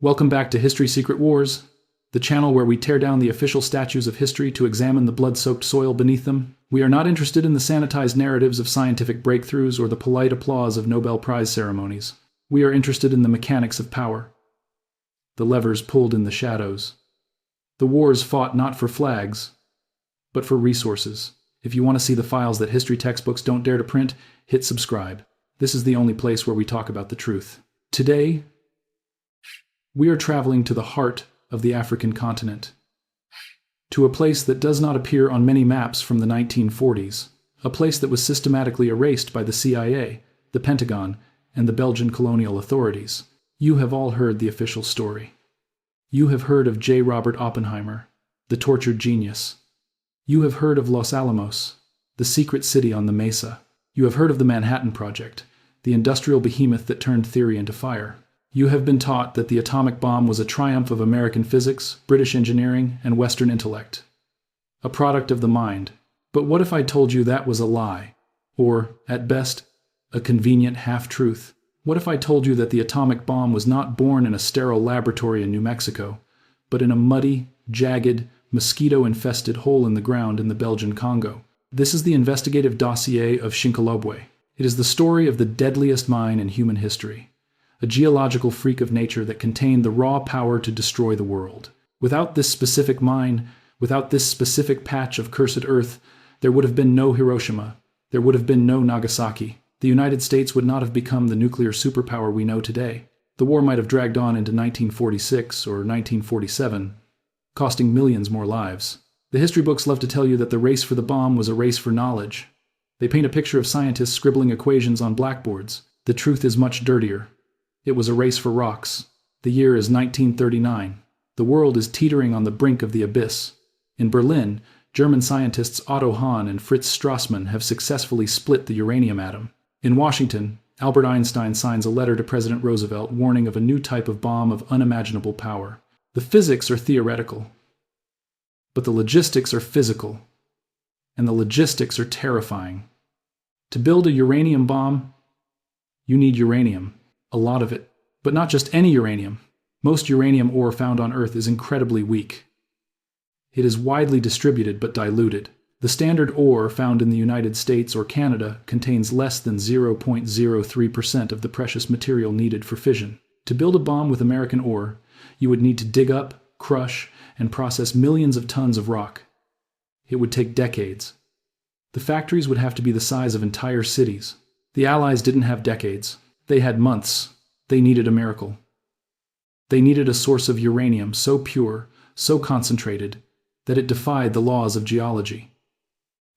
Welcome back to History Secret Wars, the channel where we tear down the official statues of history to examine the blood-soaked soil beneath them. We are not interested in the sanitized narratives of scientific breakthroughs or the polite applause of Nobel Prize ceremonies. We are interested in the mechanics of power, the levers pulled in the shadows. The wars fought not for flags, but for resources. If you want to see the files that history textbooks don't dare to print, hit subscribe. This is the only place where we talk about the truth. Today, we are traveling to the heart of the African continent, to a place that does not appear on many maps from the 1940s, a place that was systematically erased by the CIA, the Pentagon, and the Belgian colonial authorities. You have all heard the official story. You have heard of J. Robert Oppenheimer, the tortured genius. You have heard of Los Alamos, the secret city on the Mesa. You have heard of the Manhattan Project, the industrial behemoth that turned theory into fire. You have been taught that the atomic bomb was a triumph of American physics, British engineering, and Western intellect, a product of the mind. But what if I told you that was a lie, or, at best, a convenient half-truth? What if I told you that the atomic bomb was not born in a sterile laboratory in New Mexico, but in a muddy, jagged, mosquito-infested hole in the ground in the Belgian Congo? This is the investigative dossier of Shinkolobwe. It is the story of the deadliest mine in human history, a geological freak of nature that contained the raw power to destroy the world. Without this specific mine, without this specific patch of cursed earth, there would have been no Hiroshima, there would have been no Nagasaki. The United States would not have become the nuclear superpower we know today. The war might have dragged on into 1946 or 1947, costing millions more lives. The history books love to tell you that the race for the bomb was a race for knowledge. They paint a picture of scientists scribbling equations on blackboards. The truth is much dirtier. It was a race for rocks. The year is 1939. The world is teetering on the brink of the abyss. In Berlin, German scientists Otto Hahn and Fritz Strassmann have successfully split the uranium atom. In Washington, Albert Einstein signs a letter to President Roosevelt warning of a new type of bomb of unimaginable power. The physics are theoretical, but the logistics are physical, and the logistics are terrifying. To build a uranium bomb, you need uranium. A lot of it, but not just any uranium. Most uranium ore found on Earth is incredibly weak. It is widely distributed but diluted. The standard ore found in the United States or Canada contains less than 0.03% of the precious material needed for fission. To build a bomb with American ore, you would need to dig up, crush, and process millions of tons of rock. It would take decades. The factories would have to be the size of entire cities. The Allies didn't have decades. They had months. They needed a miracle. They needed a source of uranium so pure, so concentrated, that it defied the laws of geology.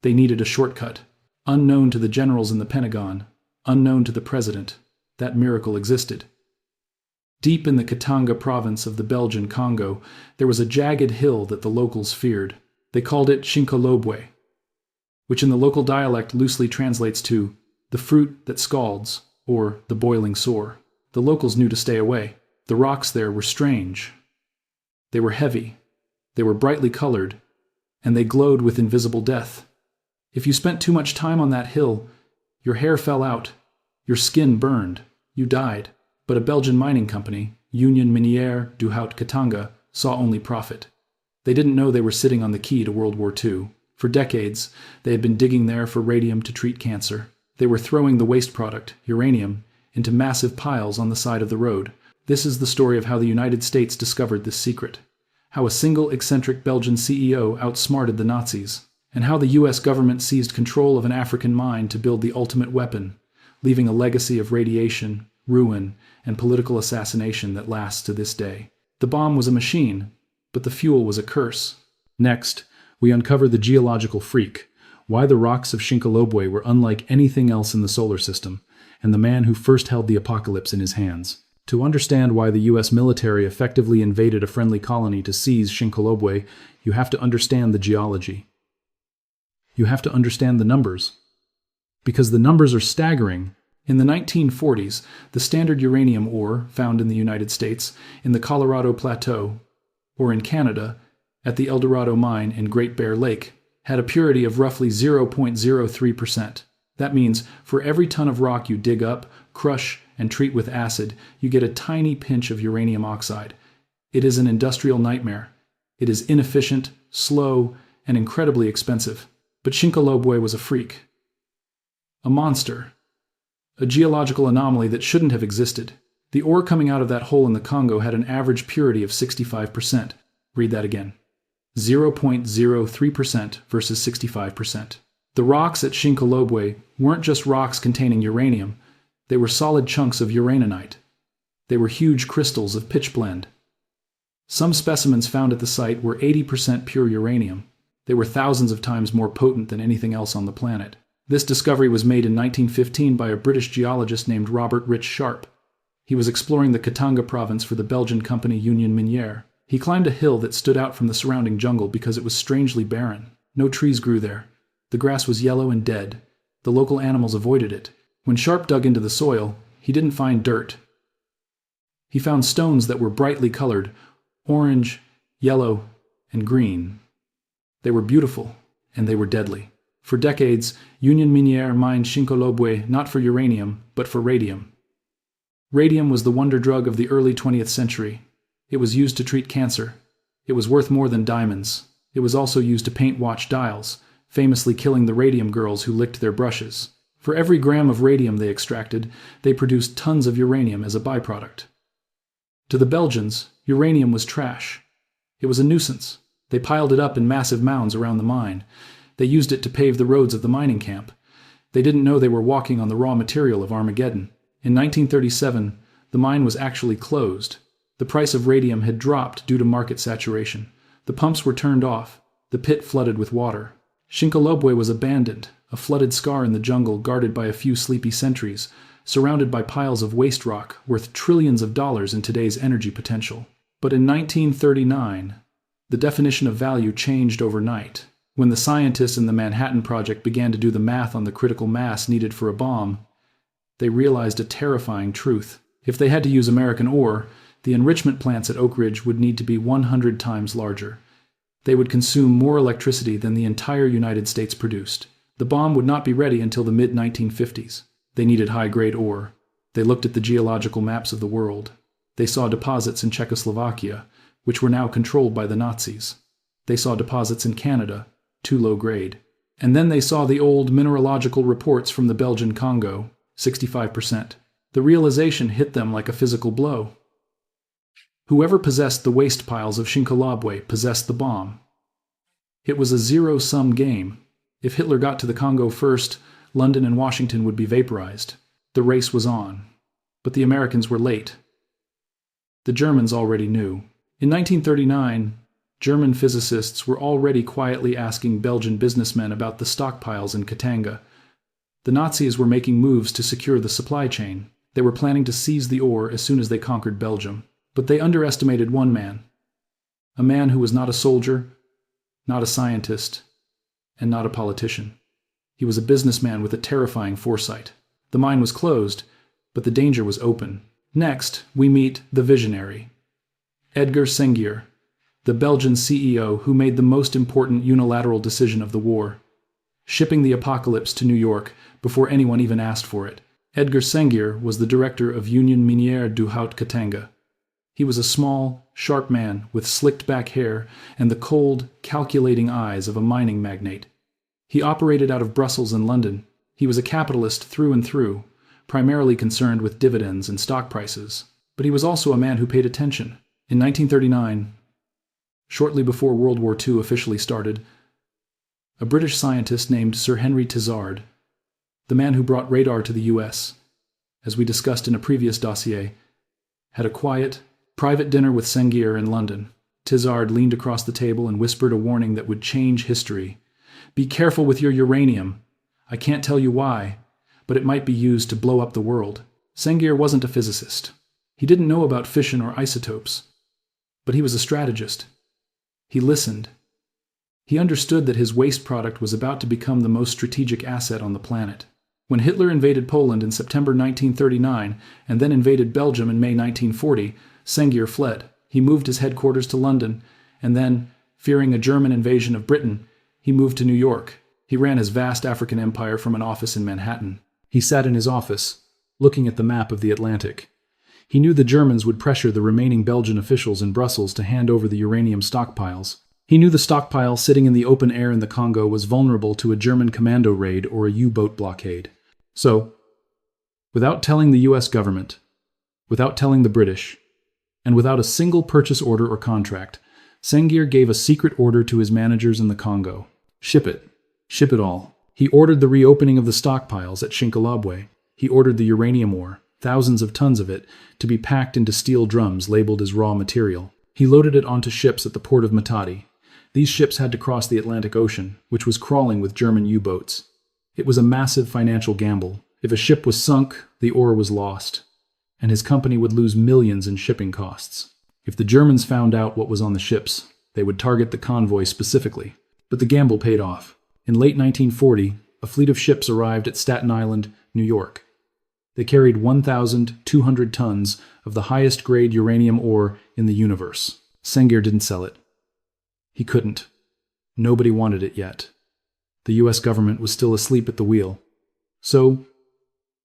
They needed a shortcut, unknown to the generals in the Pentagon, unknown to the president. That miracle existed. Deep in the Katanga province of the Belgian Congo, there was a jagged hill that the locals feared. They called it Shinkolobwe, which in the local dialect loosely translates to the fruit that scalds, or the boiling sore. The locals knew to stay away. The rocks there were strange. They were heavy, they were brightly colored, and they glowed with invisible death. If you spent too much time on that hill, your hair fell out, your skin burned, you died. But a Belgian mining company, Union Minière du Haut Katanga, saw only profit. They didn't know they were sitting on the key to World War II. For decades, they had been digging there for radium to treat cancer. They were throwing the waste product, uranium, into massive piles on the side of the road. This is the story of how the United States discovered this secret, how a single eccentric Belgian CEO outsmarted the Nazis, and how the US government seized control of an African mine to build the ultimate weapon, leaving a legacy of radiation, ruin, and political assassination that lasts to this day. The bomb was a machine, but the fuel was a curse. Next, we uncover the geological freak, why the rocks of Shinkolobwe were unlike anything else in the solar system, and the man who first held the apocalypse in his hands. To understand why the US military effectively invaded a friendly colony to seize Shinkolobwe, you have to understand the geology. You have to understand the numbers. Because the numbers are staggering. In the 1940s, the standard uranium ore found in the United States, in the Colorado Plateau, or in Canada, at the El Dorado mine in Great Bear Lake, had a purity of roughly 0.03%. That means for every ton of rock you dig up, crush, and treat with acid, you get a tiny pinch of uranium oxide. It is an industrial nightmare. It is inefficient, slow, and incredibly expensive. But Shinkolobwe was a freak. A monster. A geological anomaly that shouldn't have existed. The ore coming out of that hole in the Congo had an average purity of 65%. Read that again. 0.03% versus 65%. The rocks at Shinkolobwe weren't just rocks containing uranium. They were solid chunks of uraninite. They were huge crystals of pitchblende. Some specimens found at the site were 80% pure uranium. They were thousands of times more potent than anything else on the planet. This discovery was made in 1915 by a British geologist named Robert Rich Sharp. He was exploring the Katanga province for the Belgian company Union Minière. He climbed a hill that stood out from the surrounding jungle because it was strangely barren. No trees grew there. The grass was yellow and dead. The local animals avoided it. When Sharp dug into the soil, he didn't find dirt. He found stones that were brightly colored, orange, yellow, and green. They were beautiful, and they were deadly. For decades, Union Minière mined Shinkolobwe not for uranium, but for radium. Radium was the wonder drug of the early 20th century. It was used to treat cancer. It was worth more than diamonds. It was also used to paint watch dials, famously killing the radium girls who licked their brushes. For every gram of radium they extracted, they produced tons of uranium as a byproduct. To the Belgians, uranium was trash. It was a nuisance. They piled it up in massive mounds around the mine. They used it to pave the roads of the mining camp. They didn't know they were walking on the raw material of Armageddon. In 1937, the mine was actually closed. The price of radium had dropped due to market saturation. The pumps were turned off. The pit flooded with water. Shinkolobwe was abandoned, a flooded scar in the jungle guarded by a few sleepy sentries, surrounded by piles of waste rock worth trillions of dollars in today's energy potential. But in 1939, the definition of value changed overnight. When the scientists in the Manhattan Project began to do the math on the critical mass needed for a bomb, they realized a terrifying truth. If they had to use American ore, the enrichment plants at Oak Ridge would need to be 100 times larger. They would consume more electricity than the entire United States produced. The bomb would not be ready until the mid-1950s. They needed high-grade ore. They looked at the geological maps of the world. They saw deposits in Czechoslovakia, which were now controlled by the Nazis. They saw deposits in Canada, too low grade. And then they saw the old mineralogical reports from the Belgian Congo, 65%. The realization hit them like a physical blow. Whoever possessed the waste piles of Shinkolobwe possessed the bomb. It was a zero-sum game. If Hitler got to the Congo first, London and Washington would be vaporized. The race was on. But the Americans were late. The Germans already knew. In 1939, German physicists were already quietly asking Belgian businessmen about the stockpiles in Katanga. The Nazis were making moves to secure the supply chain. They were planning to seize the ore as soon as they conquered Belgium. But they underestimated one man. A man who was not a soldier, not a scientist, and not a politician. He was a businessman with a terrifying foresight. The mine was closed, but the danger was open. Next, we meet the visionary, Edgar Sengier, the Belgian CEO who made the most important unilateral decision of the war, shipping the apocalypse to New York before anyone even asked for it. Edgar Sengier was the director of Union Minière du Haut-Katanga. He was a small, sharp man with slicked-back hair and the cold, calculating eyes of a mining magnate. He operated out of Brussels and London. He was a capitalist through and through, primarily concerned with dividends and stock prices. But he was also a man who paid attention. In 1939, shortly before World War II officially started, a British scientist named Sir Henry Tizard, the man who brought radar to the US, as we discussed in a previous dossier, had a quiet, private dinner with Sengier in London. Tizard leaned across the table and whispered a warning that would change history. "Be careful with your uranium. I can't tell you why, but it might be used to blow up the world." Sengier wasn't a physicist. He didn't know about fission or isotopes. But he was a strategist. He listened. He understood that his waste product was about to become the most strategic asset on the planet. When Hitler invaded Poland in September 1939 and then invaded Belgium in May 1940, Sengier fled. He moved his headquarters to London, and then, fearing a German invasion of Britain, he moved to New York. He ran his vast African empire from an office in Manhattan. He sat in his office, looking at the map of the Atlantic. He knew the Germans would pressure the remaining Belgian officials in Brussels to hand over the uranium stockpiles. He knew the stockpile sitting in the open air in the Congo was vulnerable to a German commando raid or a U-boat blockade. So, without telling the US government, without telling the British, and without a single purchase order or contract, Sengier gave a secret order to his managers in the Congo. Ship it. Ship it all. He ordered the reopening of the stockpiles at Shinkolobwe. He ordered the uranium ore, thousands of tons of it, to be packed into steel drums labeled as raw material. He loaded it onto ships at the port of Matadi. These ships had to cross the Atlantic Ocean, which was crawling with German U-boats. It was a massive financial gamble. If a ship was sunk, the ore was lost, and his company would lose millions in shipping costs. If the Germans found out what was on the ships, they would target the convoy specifically. But the gamble paid off. In late 1940, a fleet of ships arrived at Staten Island, New York. They carried 1,200 tons of the highest grade uranium ore in the universe. Sengier didn't sell it. He couldn't. Nobody wanted it yet. The US government was still asleep at the wheel. So,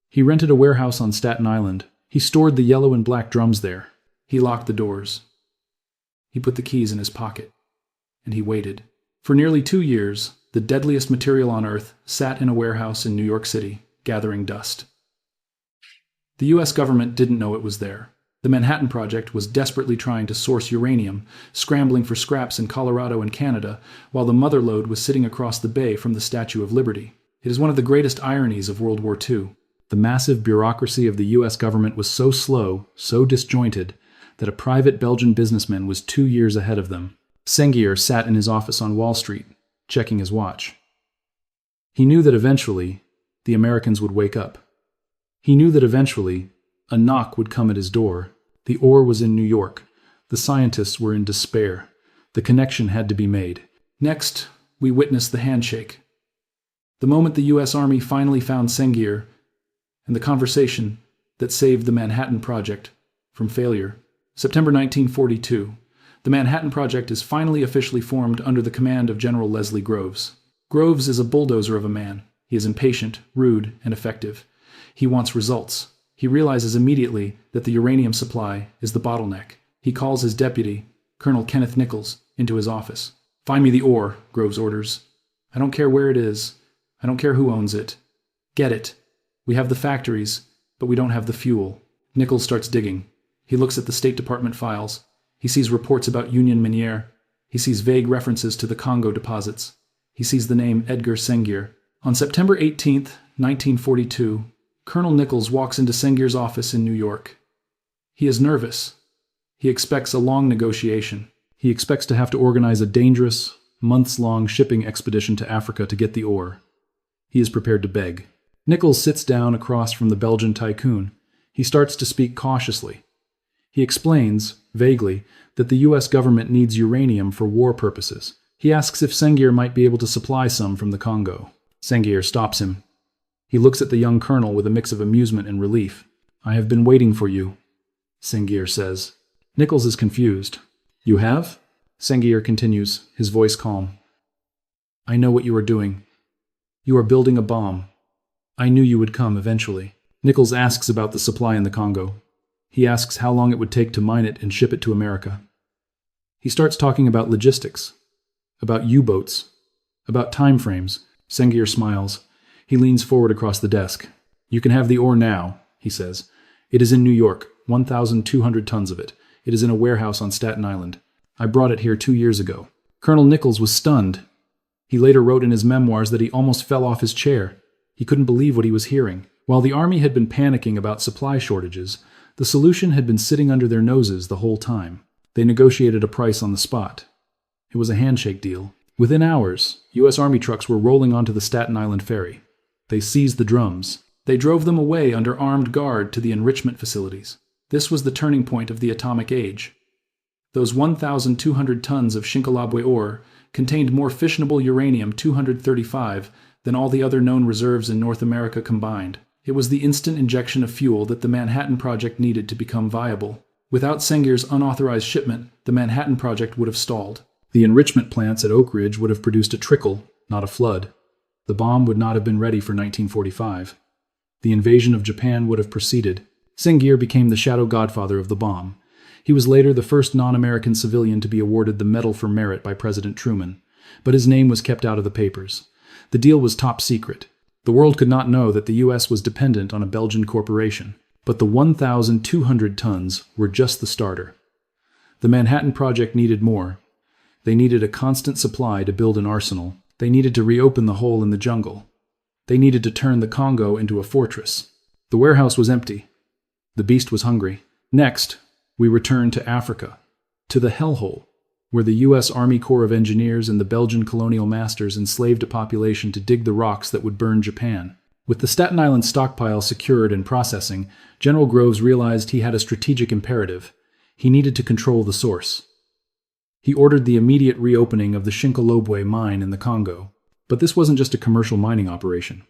he rented a warehouse on Staten Island. He stored the yellow and black drums there. He locked the doors. He put the keys in his pocket. And he waited. For nearly 2 years, the deadliest material on Earth sat in a warehouse in New York City, gathering dust. The US government didn't know it was there. The Manhattan Project was desperately trying to source uranium, scrambling for scraps in Colorado and Canada, while the mother lode was sitting across the bay from the Statue of Liberty. It is one of the greatest ironies of World War II. The massive bureaucracy of the US government was so slow, so disjointed, that a private Belgian businessman was 2 years ahead of them. Sengier sat in his office on Wall Street, checking his watch. He knew that eventually, the Americans would wake up. He knew that eventually, a knock would come at his door. The ore was in New York. The scientists were in despair. The connection had to be made. Next, we witnessed the handshake. The moment the U.S. Army finally found Sengier, and the conversation that saved the Manhattan Project from failure. September 1942. The Manhattan Project is finally officially formed under the command of General Leslie Groves. Groves is a bulldozer of a man. He is impatient, rude, and effective. He wants results. He realizes immediately that the uranium supply is the bottleneck. He calls his deputy, Colonel Kenneth Nichols, into his office. "Find me the ore," Groves orders. "I don't care where it is. I don't care who owns it. Get it. We have the factories, but we don't have the fuel." Nichols starts digging. He looks at the State Department files. He sees reports about Union Minière. He sees vague references to the Congo deposits. He sees the name Edgar Sengier. On September 18th, 1942, Colonel Nichols walks into Sengier's office in New York. He is nervous. He expects a long negotiation. He expects to have to organize a dangerous, months-long shipping expedition to Africa to get the ore. He is prepared to beg. Nichols sits down across from the Belgian tycoon. He starts to speak cautiously. He explains, vaguely, that the U.S. government needs uranium for war purposes. He asks if Sengier might be able to supply some from the Congo. Sengier stops him. He looks at the young colonel with a mix of amusement and relief. "I have been waiting for you," Sengier says. Nichols is confused. "You have?" Sengier continues, his voice calm. "I know what you are doing. You are building a bomb. I knew you would come eventually." Nichols asks about the supply in the Congo. He asks how long it would take to mine it and ship it to America. He starts talking about logistics, about U-boats, about time frames. Sengier smiles. He leans forward across the desk. "You can have the ore now," he says. "It is in New York, 1,200 tons of it. It is in a warehouse on Staten Island. I brought it here 2 years ago." Colonel Nichols was stunned. He later wrote in his memoirs that he almost fell off his chair. He couldn't believe what he was hearing. While the army had been panicking about supply shortages, the solution had been sitting under their noses the whole time. They negotiated a price on the spot. It was a handshake deal. Within hours, U.S. Army trucks were rolling onto the Staten Island ferry. They seized the drums. They drove them away under armed guard to the enrichment facilities. This was the turning point of the atomic age. Those 1,200 tons of Shinkolobwe ore contained more fissionable uranium-235 than all the other known reserves in North America combined. It was the instant injection of fuel that the Manhattan Project needed to become viable. Without Sengier's unauthorized shipment, the Manhattan Project would have stalled. The enrichment plants at Oak Ridge would have produced a trickle, not a flood. The bomb would not have been ready for 1945. The invasion of Japan would have proceeded. Sengier became the shadow godfather of the bomb. He was later the first non-American civilian to be awarded the Medal for Merit by President Truman, but his name was kept out of the papers. The deal was top secret. The world could not know that the U.S. was dependent on a Belgian corporation, but the 1,200 tons were just the starter. The Manhattan Project needed more. They needed a constant supply to build an arsenal. They needed to reopen the hole in the jungle. They needed to turn the Congo into a fortress. The warehouse was empty. The beast was hungry. Next, we returned to Africa, to the hellhole, where the U.S. Army Corps of Engineers and the Belgian colonial masters enslaved a population to dig the rocks that would burn Japan. With the Staten Island stockpile secured and processing, General Groves realized he had a strategic imperative. He needed to control the source. He ordered the immediate reopening of the Shinkolobwe mine in the Congo. But this wasn't just a commercial mining operation.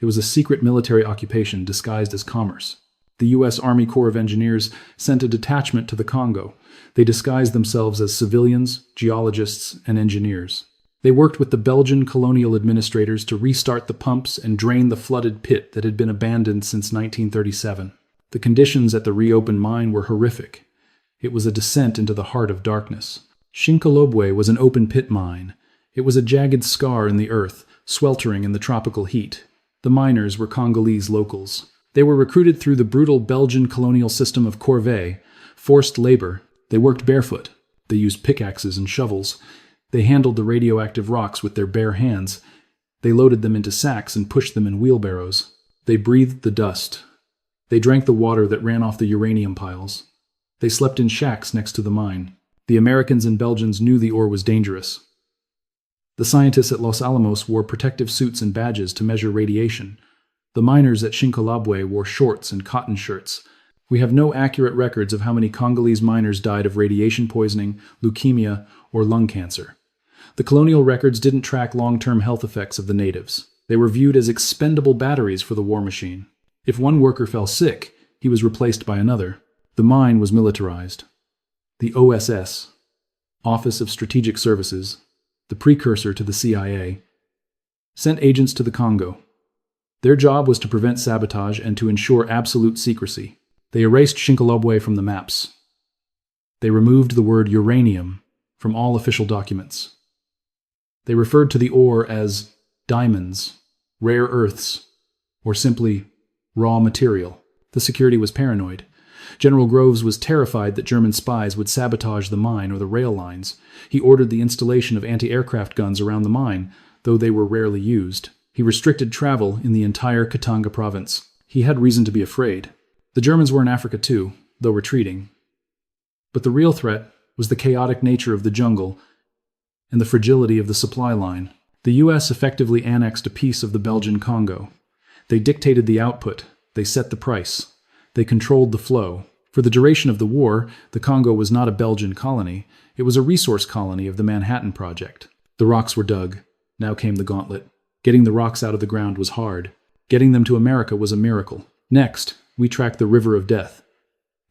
It was a secret military occupation disguised as commerce. The U.S. Army Corps of Engineers sent a detachment to the Congo. They disguised themselves as civilians, geologists, and engineers. They worked with the Belgian colonial administrators to restart the pumps and drain the flooded pit that had been abandoned since 1937. The conditions at the reopened mine were horrific. It was a descent into the heart of darkness. Shinkolobwe was an open-pit mine. It was a jagged scar in the earth, sweltering in the tropical heat. The miners were Congolese locals. They were recruited through the brutal Belgian colonial system of corvée, forced labor. They worked barefoot. They used pickaxes and shovels. They handled the radioactive rocks with their bare hands. They loaded them into sacks and pushed them in wheelbarrows. They breathed the dust. They drank the water that ran off the uranium piles. They slept in shacks next to the mine. The Americans and Belgians knew the ore was dangerous. The scientists at Los Alamos wore protective suits and badges to measure radiation. The miners at Shinkolobwe wore shorts and cotton shirts. We have no accurate records of how many Congolese miners died of radiation poisoning, leukemia, or lung cancer. The colonial records didn't track long-term health effects of the natives. They were viewed as expendable batteries for the war machine. If one worker fell sick, he was replaced by another. The mine was militarized. The OSS, Office of Strategic Services, the precursor to the CIA, sent agents to the Congo. Their job was to prevent sabotage and to ensure absolute secrecy. They erased Shinkolobwe from the maps. They removed the word uranium from all official documents. They referred to the ore as diamonds, rare earths, or simply raw material. The security was paranoid. General Groves was terrified that German spies would sabotage the mine or the rail lines. He ordered the installation of anti-aircraft guns around the mine, though they were rarely used. He restricted travel in the entire Katanga province. He had reason to be afraid. The Germans were in Africa too, though retreating. But the real threat was the chaotic nature of the jungle and the fragility of the supply line. The U.S. effectively annexed a piece of the Belgian Congo. They dictated the output. They set the price. They controlled the flow. For the duration of the war, the Congo was not a Belgian colony. It was a resource colony of the Manhattan Project. The rocks were dug. Now came the gauntlet. Getting the rocks out of the ground was hard. Getting them to America was a miracle. Next, we tracked the River of Death,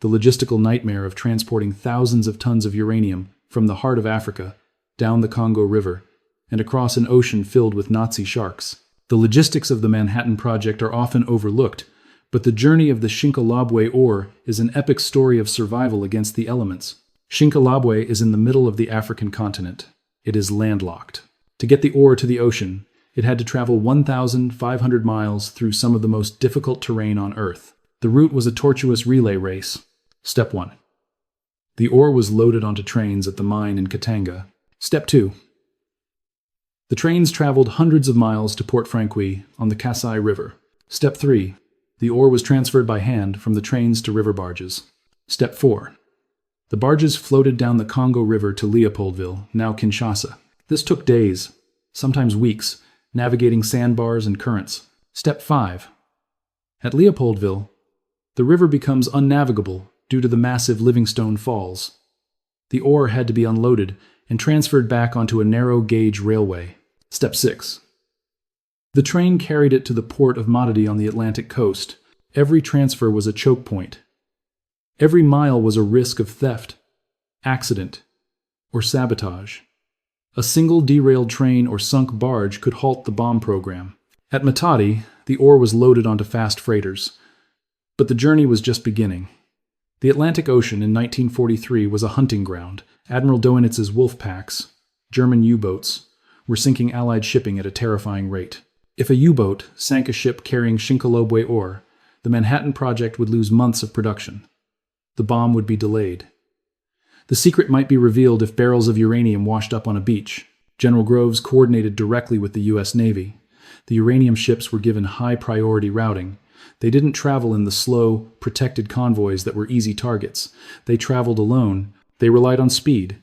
the logistical nightmare of transporting thousands of tons of uranium from the heart of Africa, down the Congo River, and across an ocean filled with Nazi sharks. The logistics of the Manhattan Project are often overlooked, but the journey of the Shinkolobwe ore is an epic story of survival against the elements. Shinkolobwe is in the middle of the African continent. It is landlocked. To get the ore to the ocean, it had to travel 1,500 miles through some of the most difficult terrain on Earth. The route was a tortuous relay race. Step 1. The ore was loaded onto trains at the mine in Katanga. Step 2. The trains traveled hundreds of miles to Port Franqui on the Kasai River. Step 3. The ore was transferred by hand from the trains to river barges. Step 4. The barges floated down the Congo River to Leopoldville, now Kinshasa. This took days, sometimes weeks, navigating sandbars and currents. Step 5. At Leopoldville, the river becomes unnavigable due to the massive Livingstone Falls. The ore had to be unloaded and transferred back onto a narrow-gauge railway. Step 6. The train carried it to the port of Matadi on the Atlantic coast. Every transfer was a choke point. Every mile was a risk of theft, accident, or sabotage. A single derailed train or sunk barge could halt the bomb program. At Matadi, the ore was loaded onto fast freighters. But the journey was just beginning. The Atlantic Ocean in 1943 was a hunting ground. Admiral Doenitz's wolf packs, German U-boats, were sinking Allied shipping at a terrifying rate. If a U-boat sank a ship carrying Shinkolobwe ore, the Manhattan Project would lose months of production. The bomb would be delayed. The secret might be revealed if barrels of uranium washed up on a beach. General Groves coordinated directly with the U.S. Navy. The uranium ships were given high-priority routing. They didn't travel in the slow, protected convoys that were easy targets. They traveled alone. They relied on speed.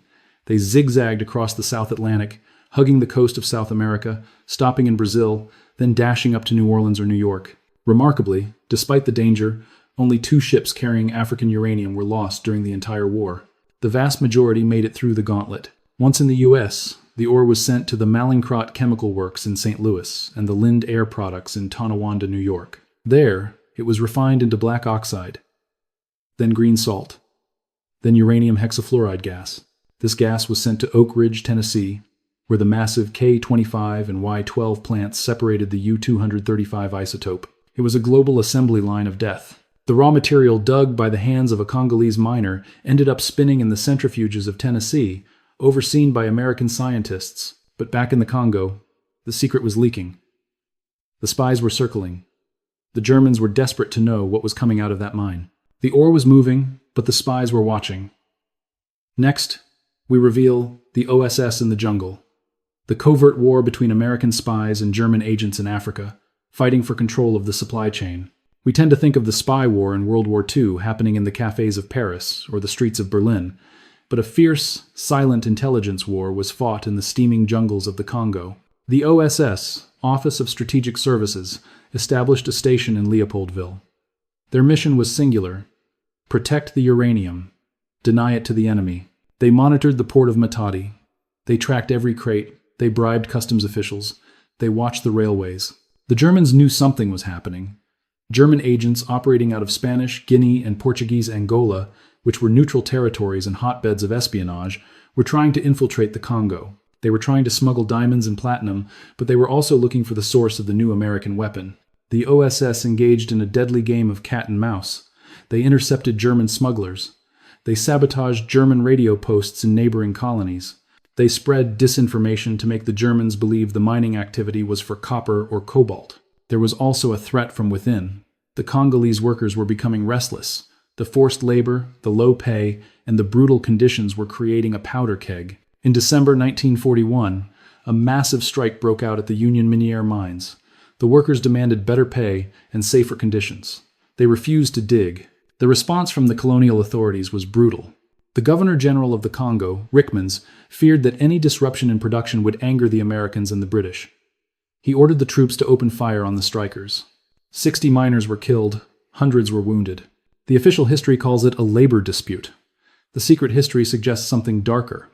They zigzagged across the South Atlantic, hugging the coast of South America, stopping in Brazil, then dashing up to New Orleans or New York. Remarkably, despite the danger, only 2 ships carrying African uranium were lost during the entire war. The vast majority made it through the gauntlet. Once in the U.S., the ore was sent to the Mallinckrodt Chemical Works in St. Louis and the Lind Air Products in Tonawanda, New York. There, it was refined into black oxide, then green salt, then uranium hexafluoride gas. This gas was sent to Oak Ridge, Tennessee, where the massive K25 and Y12 plants separated the U-235 isotope. It was a global assembly line of death. The raw material dug by the hands of a Congolese miner ended up spinning in the centrifuges of Tennessee, overseen by American scientists. But back in the Congo, the secret was leaking. The spies were circling. The Germans were desperate to know what was coming out of that mine. The ore was moving, but the spies were watching. Next, we reveal the OSS in the jungle. The covert war between American spies and German agents in Africa, fighting for control of the supply chain. We tend to think of the spy war in World War II happening in the cafes of Paris or the streets of Berlin, but a fierce, silent intelligence war was fought in the steaming jungles of the Congo. The OSS, Office of Strategic Services, established a station in Leopoldville. Their mission was singular: protect the uranium, deny it to the enemy. They monitored the port of Matadi. They tracked every crate. They bribed customs officials. They watched the railways. The Germans knew something was happening. German agents operating out of Spanish, Guinea, and Portuguese Angola, which were neutral territories and hotbeds of espionage, were trying to infiltrate the Congo. They were trying to smuggle diamonds and platinum, but they were also looking for the source of the new American weapon. The OSS engaged in a deadly game of cat and mouse. They intercepted German smugglers. They sabotaged German radio posts in neighboring colonies. They spread disinformation to make the Germans believe the mining activity was for copper or cobalt. There was also a threat from within. The Congolese workers were becoming restless. The forced labor, the low pay, and the brutal conditions were creating a powder keg. In December 1941, a massive strike broke out at the Union Minière mines. The workers demanded better pay and safer conditions. They refused to dig. The response from the colonial authorities was brutal. The Governor-General of the Congo, Rickmans, feared that any disruption in production would anger the Americans and the British. He ordered the troops to open fire on the strikers. 60 miners were killed, hundreds were wounded. The official history calls it a labor dispute. The secret history suggests something darker.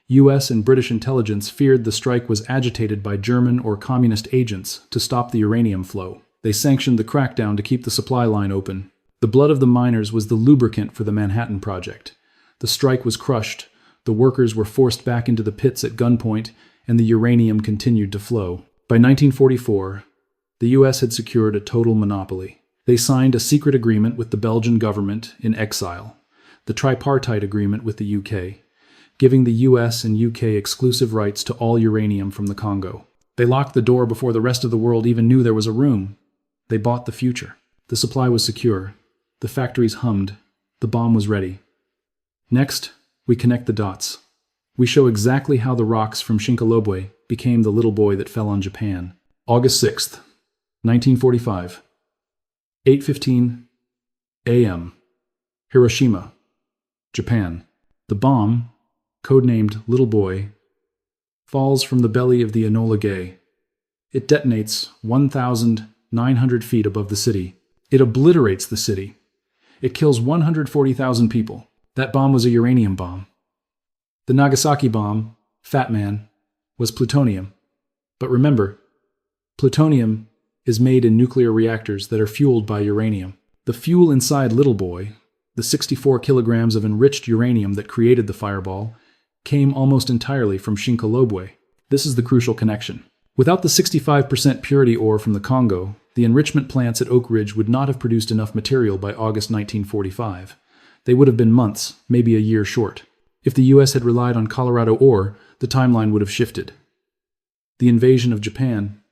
U.S. and British intelligence feared the strike was agitated by German or communist agents to stop the uranium flow. They sanctioned the crackdown to keep the supply line open. The blood of the miners was the lubricant for the Manhattan Project. The strike was crushed, the workers were forced back into the pits at gunpoint, and the uranium continued to flow. By 1944, the U.S. had secured a total monopoly. They signed a secret agreement with the Belgian government in exile, the tripartite agreement with the UK, giving the U.S. and UK exclusive rights to all uranium from the Congo. They locked the door before the rest of the world even knew there was a room. They bought the future. The supply was secure. The factories hummed. The bomb was ready. Next, we connect the dots. We show exactly how the rocks from Shinkolobwe became the little boy that fell on Japan. August 6th, 1945, 8:15 a.m. Hiroshima, Japan. The bomb, codenamed Little Boy, falls from the belly of the Enola Gay. It detonates 1,900 feet above the city. It obliterates the city. It kills 140,000 people. That bomb was a uranium bomb. The Nagasaki bomb, Fat Man, was plutonium. But remember, plutonium is made in nuclear reactors that are fueled by uranium. The fuel inside Little Boy, the 64 kilograms of enriched uranium that created the fireball, came almost entirely from Shinkolobwe. This is the crucial connection. Without the 65% purity ore from the Congo, the enrichment plants at Oak Ridge would not have produced enough material by August 1945. They would have been months, maybe a year short. If the US had relied on Colorado ore, the timeline would have shifted. The invasion of Japan,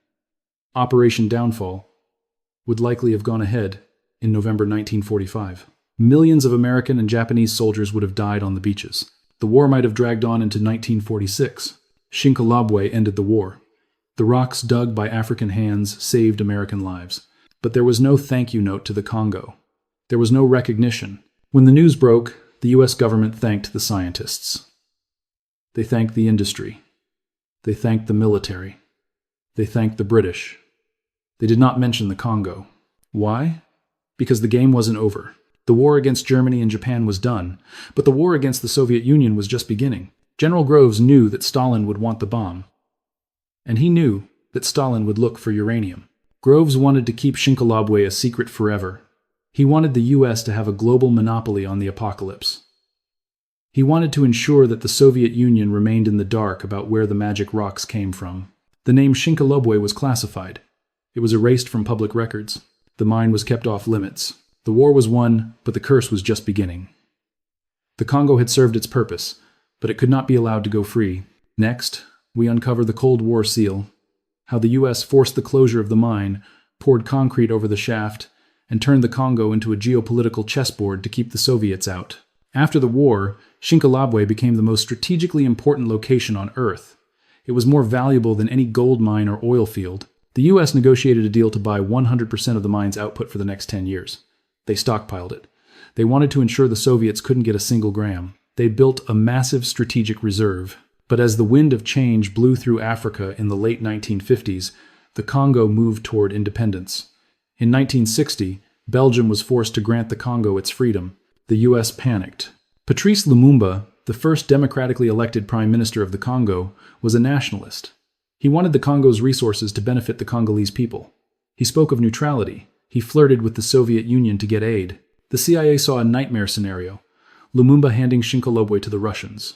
Operation Downfall, would likely have gone ahead in November 1945. Millions of American and Japanese soldiers would have died on the beaches. The war might have dragged on into 1946. Shinkolobwe ended the war. The rocks dug by African hands saved American lives. But there was no thank you note to the Congo. There was no recognition. When the news broke, the US government thanked the scientists. They thanked the industry. They thanked the military. They thanked the British. They did not mention the Congo. Why? Because the game wasn't over. The war against Germany and Japan was done, but the war against the Soviet Union was just beginning. General Groves knew that Stalin would want the bomb. And he knew that Stalin would look for uranium. Groves wanted to keep Shinkolobwe a secret forever. He wanted the US to have a global monopoly on the apocalypse. He wanted to ensure that the Soviet Union remained in the dark about where the magic rocks came from. The name Shinkolobwe was classified. It was erased from public records. The mine was kept off limits. The war was won, but the curse was just beginning. The Congo had served its purpose, but it could not be allowed to go free. Next, we uncover the Cold War seal, how the US forced the closure of the mine, poured concrete over the shaft, and turned the Congo into a geopolitical chessboard to keep the Soviets out. After the war, Shinkolobwe became the most strategically important location on Earth. It was more valuable than any gold mine or oil field. The US negotiated a deal to buy 100% of the mine's output for the next 10 years. They stockpiled it. They wanted to ensure the Soviets couldn't get a single gram. They built a massive strategic reserve. But as the wind of change blew through Africa in the late 1950s, the Congo moved toward independence. In 1960, Belgium was forced to grant the Congo its freedom. The US panicked. Patrice Lumumba, the first democratically elected prime minister of the Congo, was a nationalist. He wanted the Congo's resources to benefit the Congolese people. He spoke of neutrality. He flirted with the Soviet Union to get aid. The CIA saw a nightmare scenario, Lumumba handing Shinkolobwe to the Russians.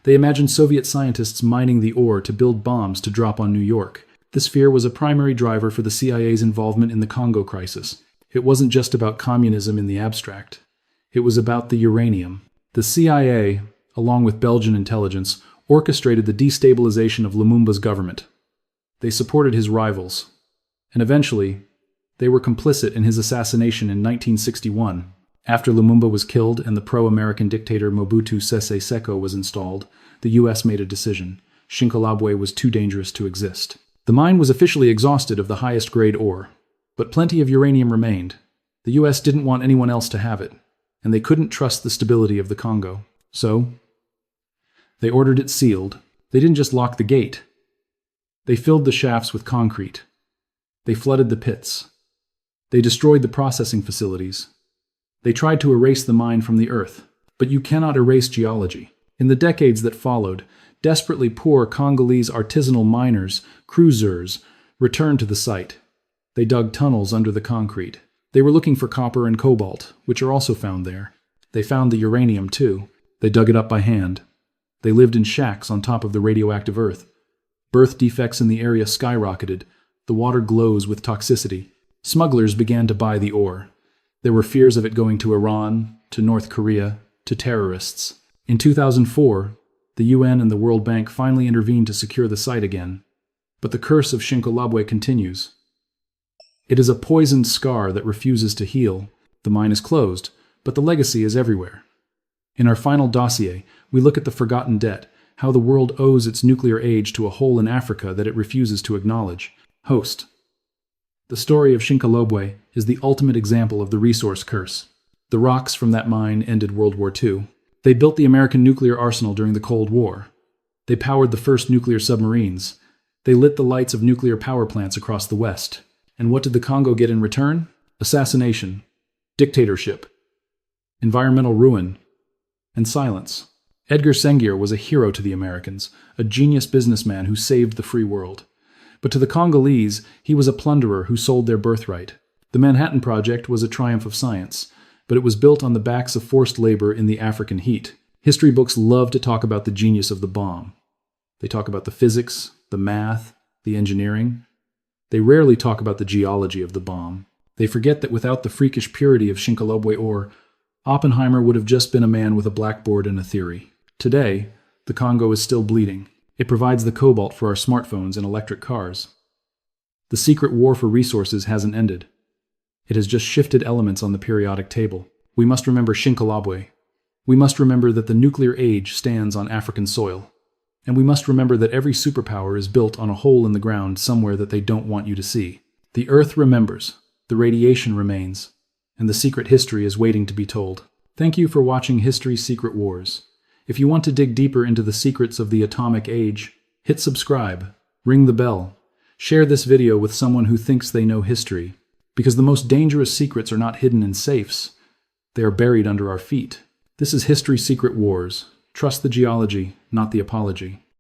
They imagined Soviet scientists mining the ore to build bombs to drop on New York. This fear was a primary driver for the CIA's involvement in the Congo crisis. It wasn't just about communism in the abstract. It was about the uranium. The CIA, along with Belgian intelligence, orchestrated the destabilization of Lumumba's government. They supported his rivals. And eventually, they were complicit in his assassination in 1961. After Lumumba was killed and the pro-American dictator Mobutu Sese Seko was installed, the US made a decision. Shinkolobwe was too dangerous to exist. The mine was officially exhausted of the highest grade ore, but plenty of uranium remained. The US didn't want anyone else to have it, and they couldn't trust the stability of the Congo. So, they ordered it sealed. They didn't just lock the gate. They filled the shafts with concrete. They flooded the pits. They destroyed the processing facilities. They tried to erase the mine from the earth. But you cannot erase geology. In the decades that followed, desperately poor Congolese artisanal miners, cruisers, returned to the site. They dug tunnels under the concrete. They were looking for copper and cobalt, which are also found there. They found the uranium, too. They dug it up by hand. They lived in shacks on top of the radioactive earth. Birth defects in the area skyrocketed. The water glows with toxicity. Smugglers began to buy the ore. There were fears of it going to Iran, to North Korea, to terrorists. In 2004, the UN and the World Bank finally intervened to secure the site again. But the curse of Shinkolobwe continues. It is a poisoned scar that refuses to heal. The mine is closed, but the legacy is everywhere. In our final dossier, we look at the forgotten debt, how the world owes its nuclear age to a hole in Africa that it refuses to acknowledge. Host. The story of Shinkolobwe is the ultimate example of the resource curse. The rocks from that mine ended World War II. They built the American nuclear arsenal during the Cold War. They powered the first nuclear submarines. They lit the lights of nuclear power plants across the West. And what did the Congo get in return? Assassination, dictatorship, environmental ruin, and silence. Edgar Sengier was a hero to the Americans, a genius businessman who saved the free world. But to the Congolese, he was a plunderer who sold their birthright. The Manhattan Project was a triumph of science, but it was built on the backs of forced labor in the African heat. History books love to talk about the genius of the bomb. They talk about the physics, the math, the engineering. They rarely talk about the geology of the bomb. They forget that without the freakish purity of Shinkolobwe ore, Oppenheimer would have just been a man with a blackboard and a theory. Today, the Congo is still bleeding. It provides the cobalt for our smartphones and electric cars. The secret war for resources hasn't ended. It has just shifted elements on the periodic table. We must remember Shinkolobwe. We must remember that the nuclear age stands on African soil. And we must remember that every superpower is built on a hole in the ground somewhere that they don't want you to see. The Earth remembers, the radiation remains, and the secret history is waiting to be told. Thank you for watching History's Secret Wars. If you want to dig deeper into the secrets of the atomic age, hit subscribe, ring the bell, share this video with someone who thinks they know history, because the most dangerous secrets are not hidden in safes, they are buried under our feet. This is History's Secret Wars. Trust the geology, not the apology.